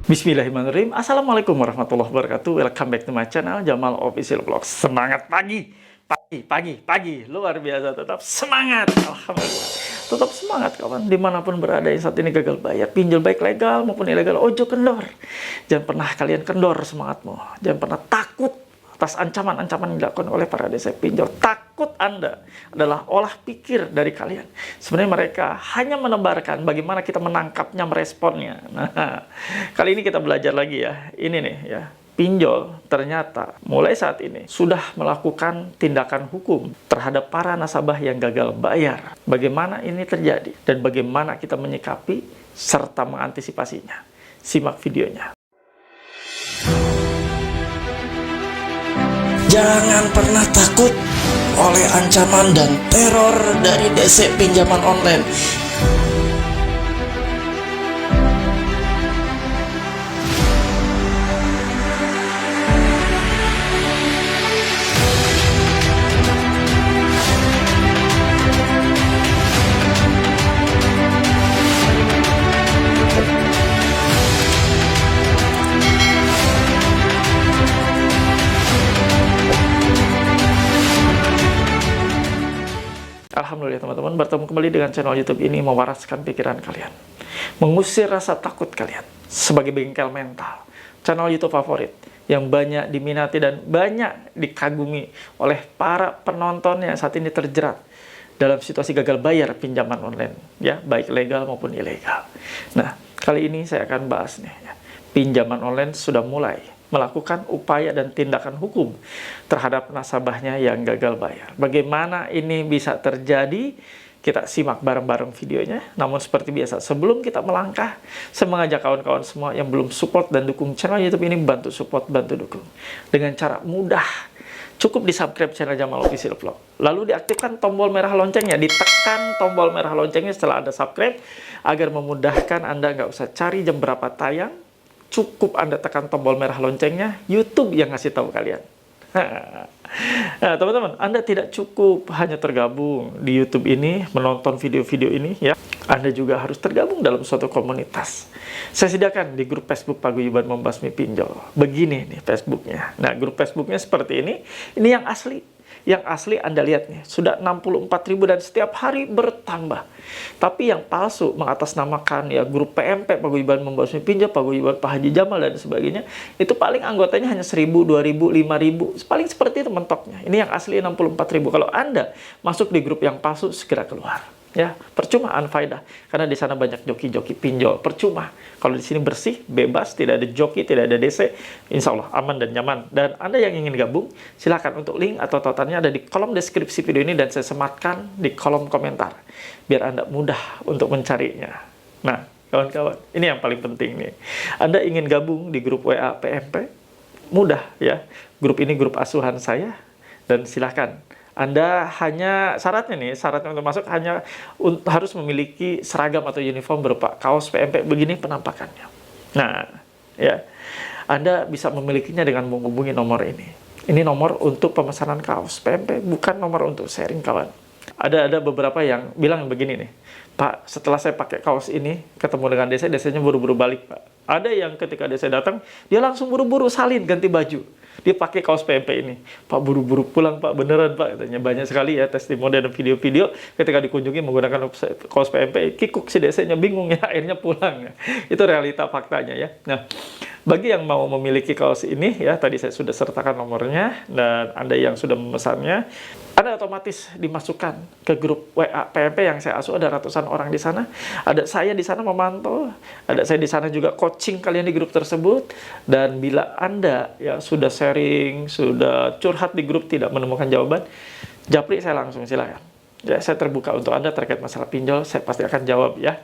Bismillahirrahmanirrahim. Assalamualaikum warahmatullahi wabarakatuh. Welcome back to my channel Jamal Official Vlog. Semangat pagi, pagi, luar biasa. Tetap semangat, alhamdulillah. Tetap semangat kawan. Dimanapun berada yang saat ini gagal bayar, pinjol baik legal maupun ilegal, ojo kendor. Jangan pernah kalian kendor semangatmu. Jangan pernah takut atas ancaman-ancaman yang dilakukan oleh para desa pinjol. Takut Anda adalah olah pikir dari kalian. Sebenarnya mereka hanya menebarkan bagaimana kita menangkapnya, meresponnya. Nah, kali ini kita belajar lagi ya. Ini nih ya, pinjol ternyata mulai saat ini sudah melakukan tindakan hukum terhadap para nasabah yang gagal bayar. Bagaimana ini terjadi dan bagaimana kita menyikapi serta mengantisipasinya. Simak videonya. Jangan pernah takut oleh ancaman dan teror dari DC pinjaman online. Alhamdulillah teman-teman, bertemu kembali dengan channel YouTube ini mewaraskan pikiran kalian, mengusir rasa takut kalian sebagai bengkel mental. Channel YouTube favorit yang banyak diminati dan banyak dikagumi oleh para penonton yang saat ini terjerat dalam situasi gagal bayar pinjaman online, ya, baik legal maupun ilegal. Nah, kali ini saya akan bahas nih, ya, pinjaman online sudah mulai melakukan upaya dan tindakan hukum terhadap nasabahnya yang gagal bayar. Bagaimana ini bisa terjadi? Kita simak bareng-bareng videonya. Namun seperti biasa, sebelum kita melangkah, saya mengajak kawan-kawan semua yang belum support dan dukung channel YouTube ini, bantu support, bantu dukung. Dengan cara mudah, cukup di subscribe channel Jamal Official Vlog. Lalu diaktifkan tombol merah loncengnya, ditekan tombol merah loncengnya setelah Anda subscribe, agar memudahkan Anda nggak usah cari jam berapa tayang. Cukup Anda tekan tombol merah loncengnya, YouTube yang ngasih tahu kalian. Nah, teman-teman, Anda tidak cukup hanya tergabung di YouTube ini, menonton video-video ini, ya. Anda juga harus tergabung dalam suatu komunitas. Saya sediakan di grup Facebook Paguyuban Membasmi Pinjol. Begini nih Facebooknya. Nah, grup Facebooknya seperti ini. Ini yang asli. Yang asli Anda lihat nih, sudah 64.000 dan setiap hari bertambah. Tapi yang palsu mengatasnamakan ya grup PMP, Paguyuban Membasmi Pinjol, Paguyuban Pak Haji Jamal dan sebagainya, itu paling anggotanya hanya 1.000, 2.000, 5.000. Paling seperti itu mentoknya. Ini yang asli 64.000. Kalau Anda masuk di grup yang palsu, segera keluar. Ya, percuma unfaedah karena di sana banyak joki-joki pinjol. Percuma. Kalau di sini bersih, bebas, tidak ada joki, tidak ada DC, insya Allah aman dan nyaman. Dan Anda yang ingin gabung, silakan untuk link atau tautannya ada di kolom deskripsi video ini dan saya sematkan di kolom komentar biar Anda mudah untuk mencarinya. Nah, kawan-kawan, ini yang paling penting nih. Anda ingin gabung di grup WA PMP? Mudah ya. Grup ini grup asuhan saya dan silakan. Anda hanya syaratnya untuk masuk hanya harus memiliki seragam atau uniform berupa kaos PMP begini penampakannya. Nah, ya, Anda bisa memilikinya dengan menghubungi nomor ini. Ini nomor untuk pemesanan kaos PMP, bukan nomor untuk sharing kawan. Ada beberapa yang bilang begini nih, Pak, setelah saya pakai kaos ini ketemu dengan DC-nya buru-buru balik, Pak. Ada yang ketika DC datang, dia langsung buru-buru salin ganti baju. Dia pakai kaos PMP ini. Pak, buru-buru pulang, Pak. Beneran, Pak. Katanya banyak sekali ya testimoni dan video-video ketika dikunjungi menggunakan kaos PMP. Kikuk si DC-nya bingung ya, akhirnya pulang. Itu realita faktanya ya. Nah, bagi yang mau memiliki kaos ini ya, tadi saya sudah sertakan nomornya dan Anda yang sudah memesannya, Anda otomatis dimasukkan ke grup WA PMP yang saya asuh, ada ratusan orang di sana. Ada saya di sana memantau, ada saya di sana juga coaching kalian di grup tersebut. Dan bila Anda ya sudah sharing, sudah curhat di grup tidak menemukan jawaban, japri saya langsung, silakan. Ya, saya terbuka untuk Anda terkait masalah pinjol, saya pasti akan jawab ya.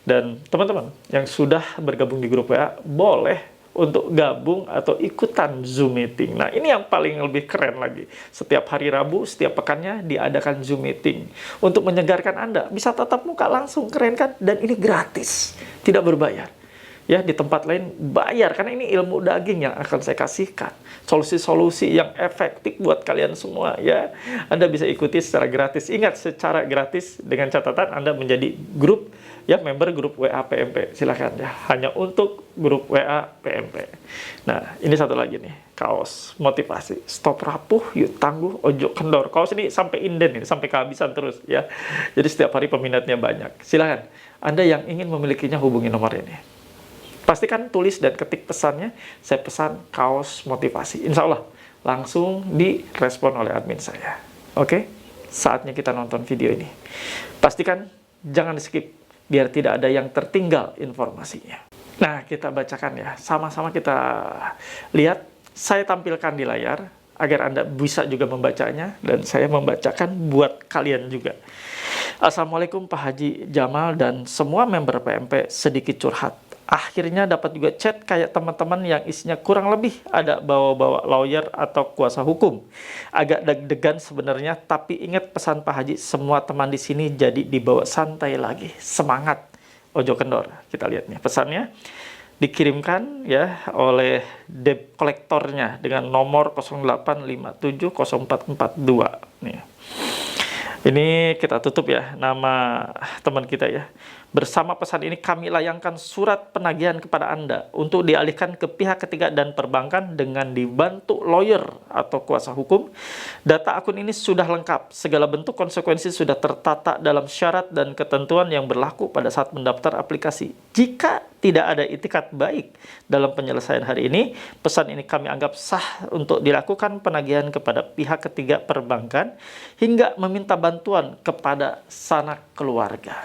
Dan teman-teman yang sudah bergabung di grup WA, boleh untuk gabung atau ikutan Zoom meeting. Nah, ini yang paling lebih keren lagi. Setiap hari Rabu, setiap pekannya diadakan Zoom meeting. Untuk menyegarkan Anda, bisa tatap muka langsung, keren kan? Dan ini gratis, tidak berbayar. Ya, di tempat lain bayar, karena ini ilmu daging yang akan saya kasihkan. Solusi-solusi yang efektif buat kalian semua, ya. Anda bisa ikuti secara gratis. Ingat, secara gratis dengan catatan Anda menjadi grup, ya, member grup WA PMP. Silakan ya, hanya untuk grup WA PMP. Nah, ini satu lagi nih, kaos motivasi. Stop rapuh, yuk tangguh, ojo kendor. Kaos ini sampai inden, ini sampai kehabisan terus, ya. Jadi setiap hari peminatnya banyak. Silakan, Anda yang ingin memilikinya hubungi nomor ini. Pastikan tulis dan ketik pesannya, saya pesan kaos motivasi. Insya Allah, langsung direspon oleh admin saya. Oke? Saatnya kita nonton video ini. Pastikan jangan di-skip, biar tidak ada yang tertinggal informasinya. Nah, kita bacakan ya. Sama-sama kita lihat. Saya tampilkan di layar, agar Anda bisa juga membacanya, dan saya membacakan buat kalian juga. Assalamualaikum Pak Haji Jamal dan semua member PMP, sedikit curhat. Akhirnya dapat juga chat kayak teman-teman yang isinya kurang lebih ada bawa-bawa lawyer atau kuasa hukum. Agak deg-degan sebenarnya, tapi ingat pesan Pak Haji, semua teman di sini jadi dibawa santai lagi. Semangat, ojo kendor. Kita lihat nih pesannya. Dikirimkan ya oleh debt kolektornya dengan nomor 08570442 nih. Ini kita tutup ya, nama teman kita ya. Bersama pesan ini kami layangkan surat penagihan kepada Anda untuk dialihkan ke pihak ketiga dan perbankan dengan dibantu lawyer atau kuasa hukum. Data akun ini sudah lengkap, segala bentuk konsekuensi sudah tertata dalam syarat dan ketentuan yang berlaku pada saat mendaftar aplikasi. Jika tidak ada itikat baik dalam penyelesaian hari ini, pesan ini kami anggap sah untuk dilakukan penagihan kepada pihak ketiga perbankan hingga meminta bantuan kepada sanak keluarga.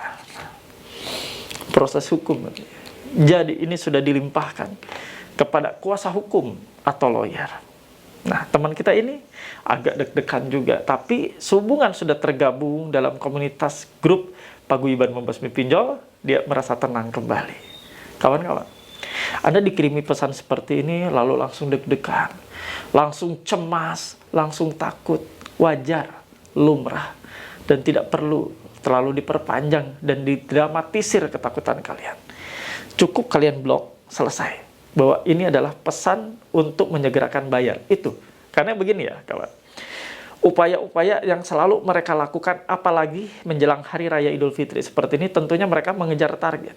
Proses hukum. Jadi ini sudah dilimpahkan kepada kuasa hukum atau lawyer. Nah, teman kita ini agak deg-degan juga, tapi sehubungan sudah tergabung dalam komunitas grup Paguyuban Membasmi Pinjol, dia merasa tenang kembali. Kawan-kawan, Anda dikirimi pesan seperti ini lalu langsung deg-degan, langsung cemas, langsung takut, wajar, lumrah, dan tidak perlu terlalu diperpanjang dan didramatisir ketakutan kalian. Cukup kalian blok, selesai. Bahwa ini adalah pesan untuk menyegerakan bayar. Itu. Karena begini ya, kawan. Upaya-upaya yang selalu mereka lakukan, apalagi menjelang Hari Raya Idul Fitri seperti ini, tentunya mereka mengejar target.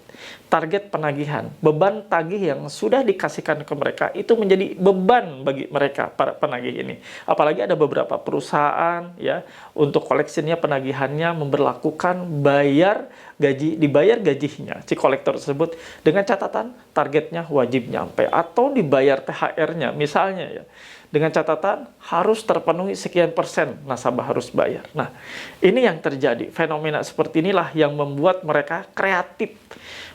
Target penagihan. Beban tagih yang sudah dikasihkan ke mereka, itu menjadi beban bagi mereka, para penagih ini. Apalagi ada beberapa perusahaan, ya, untuk koleksinya, penagihannya, memberlakukan dibayar gajinya, si kolektor tersebut, dengan catatan targetnya wajib nyampe, atau dibayar THR-nya, misalnya ya. Dengan catatan harus terpenuhi sekian persen nasabah harus bayar. Nah, ini yang terjadi. Fenomena seperti inilah yang membuat mereka kreatif.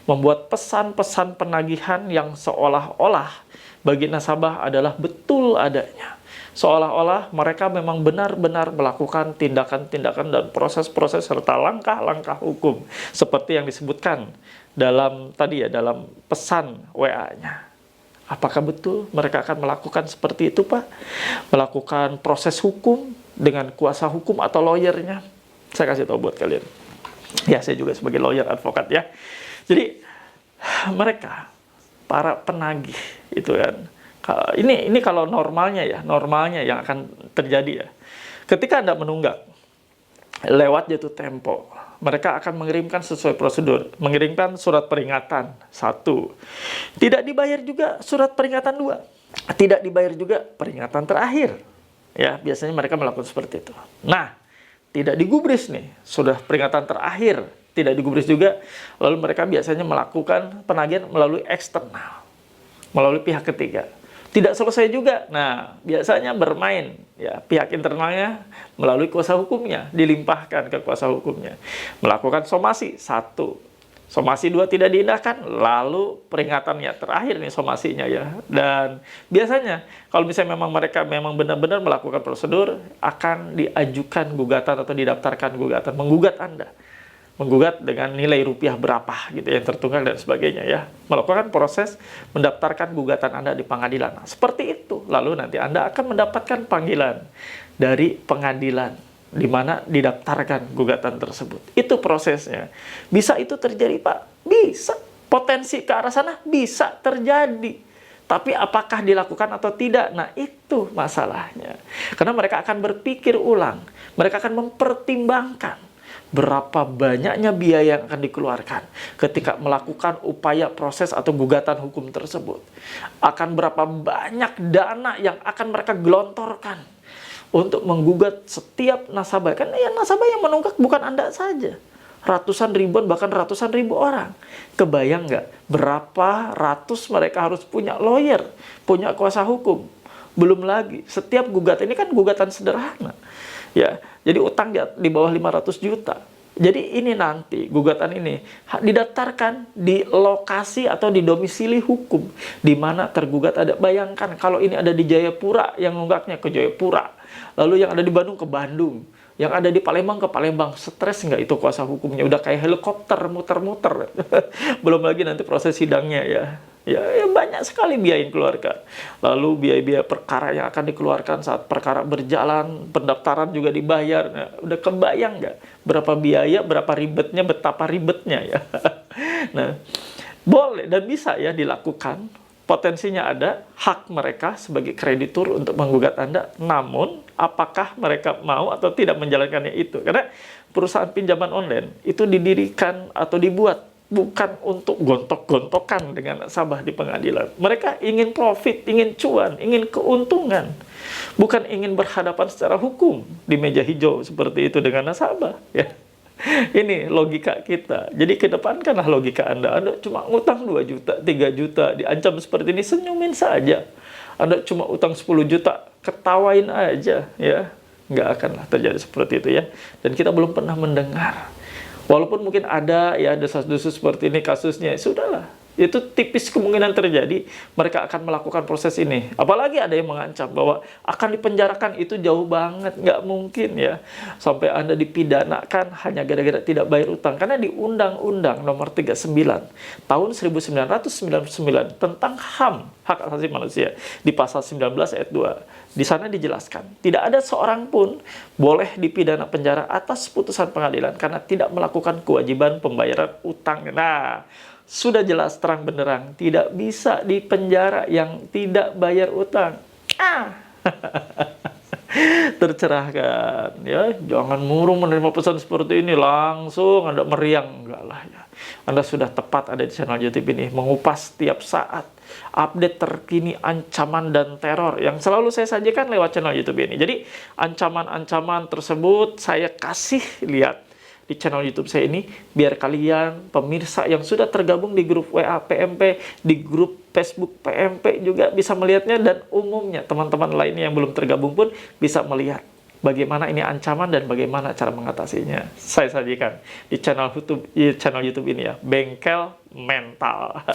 Membuat pesan-pesan penagihan yang seolah-olah bagi nasabah adalah betul adanya. Seolah-olah mereka memang benar-benar melakukan tindakan-tindakan dan proses-proses serta langkah-langkah hukum. Seperti yang disebutkan dalam dalam pesan WA-nya. Apakah betul mereka akan melakukan seperti itu, Pak? Melakukan proses hukum dengan kuasa hukum atau lawyernya? Saya kasih tahu buat kalian. Ya, saya juga sebagai lawyer, advokat ya. Jadi, mereka, para penagih, itu kan. Ini kalau normalnya yang akan terjadi ya. Ketika Anda menunggak, lewat jatuh tempo, mereka akan mengirimkan sesuai prosedur, mengirimkan surat peringatan 1, tidak dibayar juga surat peringatan 2, tidak dibayar juga peringatan terakhir. Ya, biasanya mereka melakukan seperti itu. Nah, tidak digubris nih, sudah peringatan terakhir, tidak digubris juga, lalu mereka biasanya melakukan penagihan melalui eksternal, melalui pihak ketiga. Tidak selesai juga. Nah, biasanya bermain ya, pihak internalnya melalui kuasa hukumnya, dilimpahkan ke kuasa hukumnya. Melakukan somasi 1, somasi 2 tidak diindahkan, lalu peringatannya terakhir nih somasinya ya. Dan biasanya kalau misalnya memang mereka memang benar-benar melakukan prosedur, akan diajukan gugatan atau didaftarkan gugatan, menggugat Anda. Menggugat dengan nilai rupiah berapa gitu yang tertunggal dan sebagainya ya. Melakukan proses mendaftarkan gugatan Anda di pengadilan. Nah, seperti itu. Lalu nanti Anda akan mendapatkan panggilan dari pengadilan di mana didaftarkan gugatan tersebut. Itu prosesnya. Bisa itu terjadi, Pak? Bisa. Potensi ke arah sana bisa terjadi. Tapi apakah dilakukan atau tidak? Nah, itu masalahnya. Karena mereka akan berpikir ulang. Mereka akan mempertimbangkan berapa banyaknya biaya yang akan dikeluarkan ketika melakukan upaya proses atau gugatan hukum tersebut. Akan berapa banyak dana yang akan mereka gelontorkan untuk menggugat setiap nasabah. Kan ya nasabah yang menunggak bukan Anda saja. Ratusan ribuan, bahkan ratusan ribu orang. Kebayang nggak berapa ratus mereka harus punya lawyer, punya kuasa hukum. Belum lagi, setiap gugatan ini kan gugatan sederhana. Ya, jadi utang di bawah 500 juta. Jadi ini nanti, gugatan ini didaftarkan di lokasi atau di domisili hukum di mana tergugat ada. Bayangkan kalau ini ada di Jayapura, yang nunggaknya ke Jayapura. Lalu yang ada di Bandung ke Bandung. Yang ada di Palembang ke Palembang. Stres nggak itu kuasa hukumnya? Udah kayak helikopter muter-muter. Belum lagi nanti proses sidangnya ya. Ya banyak sekali biaya yang dikeluarkan. Lalu biaya-biaya perkara yang akan dikeluarkan saat perkara berjalan, pendaftaran juga dibayar. Nah, udah kebayang nggak berapa biaya, berapa ribetnya, betapa ribetnya ya. Nah, boleh dan bisa ya dilakukan. Potensinya ada, hak mereka sebagai kreditur untuk menggugat Anda. Namun, apakah mereka mau atau tidak menjalankannya itu? Karena perusahaan pinjaman online itu didirikan atau dibuat bukan untuk gontok-gontokan dengan nasabah di pengadilan. Mereka ingin profit, ingin cuan, ingin keuntungan. Bukan ingin berhadapan secara hukum di meja hijau seperti itu dengan nasabah. Ya. Ini logika kita. Jadi kedepankanlah logika Anda. Anda cuma ngutang 2 juta, 3 juta, diancam seperti ini, senyumin saja. Anda cuma utang 10 juta, ketawain aja. Ya, nggak akanlah terjadi seperti itu ya. Dan kita belum pernah mendengar. Walaupun mungkin ada ya desas-desus seperti ini kasusnya, sudahlah. Itu tipis kemungkinan terjadi, mereka akan melakukan proses ini. Apalagi ada yang mengancam bahwa akan dipenjarakan, itu jauh banget, nggak mungkin ya. Sampai Anda dipidanakan hanya gara-gara tidak bayar utang. Karena di Undang-Undang Nomor 39 tahun 1999 tentang HAM, Hak Asasi Manusia, di pasal 19 ayat 2, di sana dijelaskan, tidak ada seorang pun boleh dipidana penjara atas putusan pengadilan karena tidak melakukan kewajiban pembayaran utang. Nah, sudah jelas terang benderang, tidak bisa dipenjara yang tidak bayar utang. Tercerahkan ya, jangan murung menerima pesan seperti ini langsung Anda meriang, enggak lah ya. Anda sudah tepat ada di channel YouTube ini, mengupas setiap saat update terkini ancaman dan teror yang selalu saya sajikan lewat channel YouTube ini. Jadi ancaman-ancaman tersebut saya kasih lihat di channel YouTube saya ini, biar kalian pemirsa yang sudah tergabung di grup WA PMP, di grup Facebook PMP juga bisa melihatnya, dan umumnya teman-teman lainnya yang belum tergabung pun bisa melihat bagaimana ini ancaman dan bagaimana cara mengatasinya. Saya sajikan di channel YouTube ini ya, Bengkel Mental.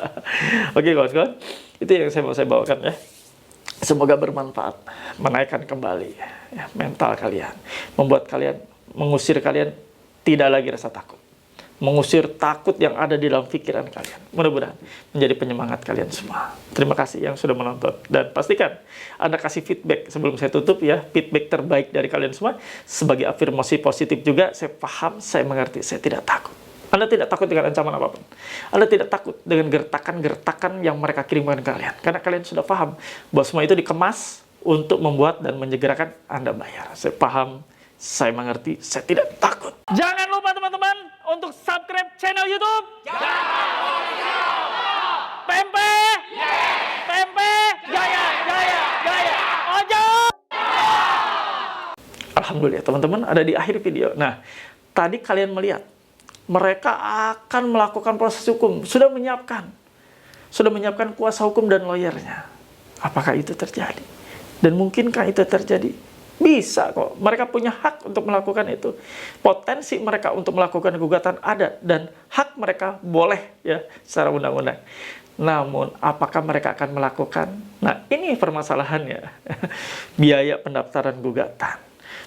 Oke kawan-kawan, itu yang saya bawakan ya. Semoga bermanfaat, menaikkan kembali ya, mental kalian, membuat kalian, mengusir kalian tidak lagi rasa takut. Mengusir takut yang ada di dalam pikiran kalian. Mudah-mudahan menjadi penyemangat kalian semua. Terima kasih yang sudah menonton. Dan pastikan Anda kasih feedback sebelum saya tutup ya. Feedback terbaik dari kalian semua. Sebagai afirmasi positif juga. Saya paham, saya mengerti, saya tidak takut. Anda tidak takut dengan ancaman apapun. Anda tidak takut dengan gertakan-gertakan yang mereka kirimkan ke kalian. Karena kalian sudah paham bahwa semua itu dikemas untuk membuat dan menyegerakan Anda bayar. Saya paham, saya mengerti, saya tidak takut. Jangan lupa teman-teman untuk subscribe channel YouTube. PMP. PMP. Jaya, jaya, jaya. Ojo. Alhamdulillah teman-teman, ada di akhir video. Nah, tadi kalian melihat mereka akan melakukan proses hukum, sudah menyiapkan kuasa hukum dan lawyernya. Apakah itu terjadi? Dan mungkinkah itu terjadi? Bisa kok, mereka punya hak untuk melakukan itu. Potensi mereka untuk melakukan gugatan ada, dan hak mereka boleh ya secara undang-undang. Namun, apakah mereka akan melakukan? Nah, ini permasalahannya. Biaya pendaftaran gugatan,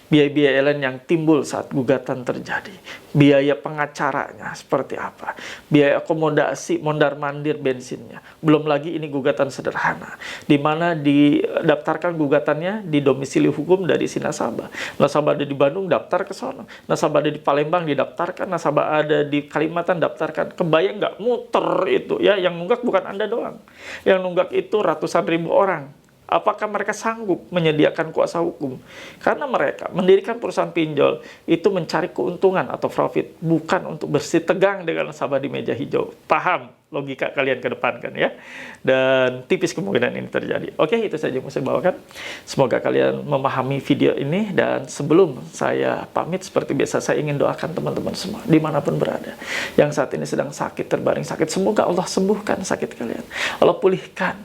biaya-biaya lain yang timbul saat gugatan terjadi, biaya pengacaranya seperti apa, biaya akomodasi mondar-mandir bensinnya. Belum lagi ini gugatan sederhana, di mana didaftarkan gugatannya di domisili hukum dari si nasabah. Nasabah ada di Bandung, daftar ke sono. Nasabah ada di Palembang, didaftarkan. Nasabah ada di Kalimantan, daftarkan. Kebayang nggak muter itu ya? Yang nunggak bukan Anda doang, yang nunggak itu ratusan ribu orang. Apakah mereka sanggup menyediakan kuasa hukum? Karena mereka mendirikan perusahaan pinjol itu mencari keuntungan atau profit, bukan untuk bersih tegang dengan nasabah di meja hijau. Paham logika kalian ke depan kan ya? Dan tipis kemungkinan ini terjadi. Oke, itu saja yang saya bawakan. Semoga kalian memahami video ini. Dan sebelum saya pamit, seperti biasa saya ingin doakan teman-teman semua dimanapun berada, yang saat ini sedang sakit, terbaring sakit. Semoga Allah sembuhkan sakit kalian, Allah pulihkan,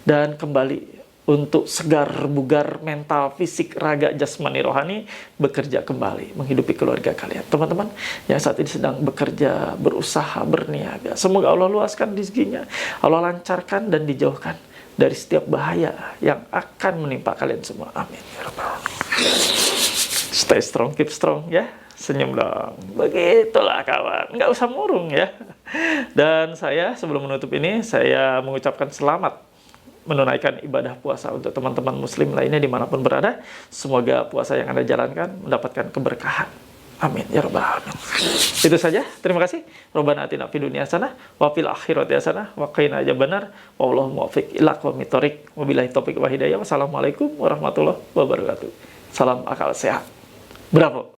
dan kembali untuk segar, bugar, mental, fisik, raga, jasmani, rohani, bekerja kembali, menghidupi keluarga kalian. Teman-teman yang saat ini sedang bekerja, berusaha, berniaga, semoga Allah luaskan rezekinya, Allah lancarkan dan dijauhkan dari setiap bahaya yang akan menimpa kalian semua. Amin. Stay strong, keep strong ya. Senyum dong. Begitulah kawan. Nggak usah murung ya. Dan saya sebelum menutup ini, saya mengucapkan selamat menunaikan ibadah puasa untuk teman-teman muslim lainnya dimanapun berada. Semoga puasa yang Anda jalankan mendapatkan keberkahan. Amin ya rabbal alamin. Itu saja. Terima kasih. Rabbana atina fid dunya hasanah wa fil akhirati hasanah wa qina adzabannar. Wallahu muwaffiq ila aqwamit thoriq. Wabillahi taufiq wa hidayah. Wassalamualaikum warahmatullahi wabarakatuh. Salam akal sehat. Bravo.